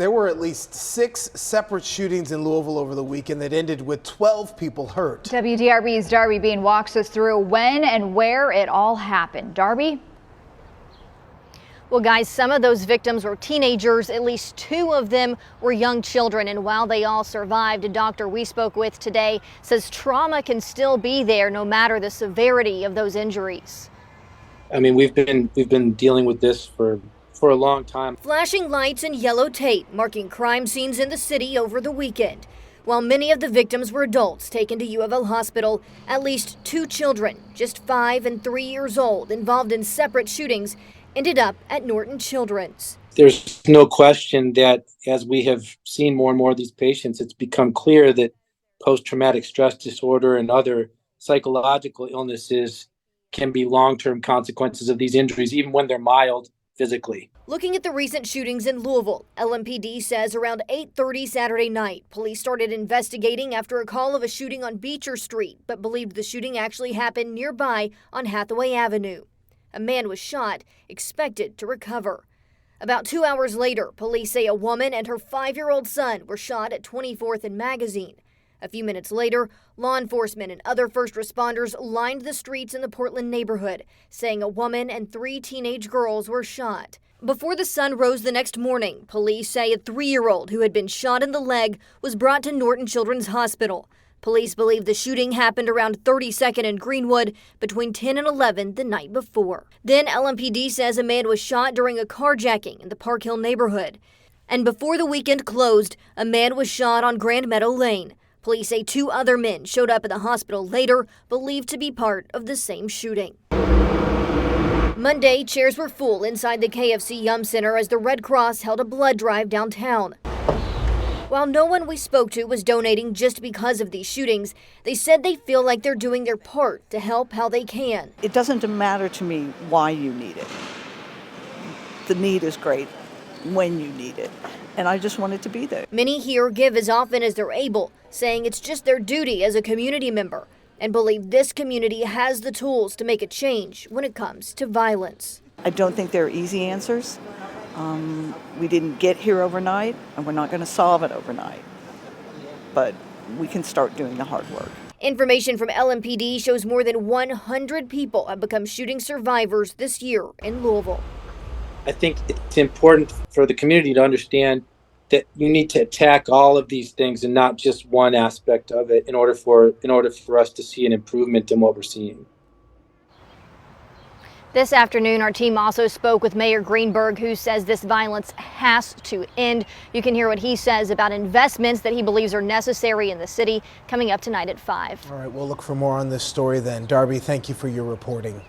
There were at least 6 separate shootings in Louisville over the weekend that ended with 12 people hurt. WDRB's Darby Bean walks us through when and where it all happened. Darby? Well, guys, some of those victims were teenagers. At least 2 of them were young children. And while they all survived, a doctor we spoke with today says trauma can still be there no matter the severity of those injuries. I mean, we've been dealing with this for a long time. Flashing lights and yellow tape marking crime scenes in the city over the weekend. While many of the victims were adults taken to U of L Hospital, at least 2 children, just 5 and 3 years old, involved in separate shootings, ended up at Norton Children's. There's no question that as we have seen more and more of these patients, it's become clear that post-traumatic stress disorder and other psychological illnesses can be long-term consequences of these injuries, even when they're mild physically. Looking at the recent shootings in Louisville, LMPD says around 8:30 Saturday night, police started investigating after a call of a shooting on Beecher Street, but believed the shooting actually happened nearby on Hathaway Avenue. A man was shot, expected to recover. About 2 hours later, police say a woman and her 5-year-old son were shot at 24th and Magazine. A few minutes later, law enforcement and other first responders lined the streets in the Portland neighborhood, saying a woman and 3 teenage girls were shot. Before the sun rose the next morning, police say a 3-year-old who had been shot in the leg was brought to Norton Children's Hospital. Police believe the shooting happened around 32nd and Greenwood between 10 and 11 the night before. Then LMPD says a man was shot during a carjacking in the Park Hill neighborhood. And before the weekend closed, a man was shot on Grand Meadow Lane. Police say 2 other men showed up at the hospital later, believed to be part of the same shooting. Monday, chairs were full inside the KFC Yum Center as the Red Cross held a blood drive downtown. While no one we spoke to was donating just because of these shootings, they said they feel like they're doing their part to help how they can. It doesn't matter to me why you need it. The need is great when you need it, and I just want it to be there. Many here give as often as they're able, saying it's just their duty as a community member, and believe this community has the tools to make a change when it comes to violence. I don't think there are easy answers. We didn't get here overnight, and we're not going to solve it overnight. But we can start doing the hard work. Information from LMPD shows more than 100 people have become shooting survivors this year in Louisville. I think it's important for the community to understand that you need to attack all of these things and not just one aspect of it in order for us to see an improvement in what we're seeing. This afternoon, our team also spoke with Mayor Greenberg, who says this violence has to end. You can hear what he says about investments that he believes are necessary in the city coming up tonight at 5. All right, we'll look for more on this story then. Darby, thank you for your reporting.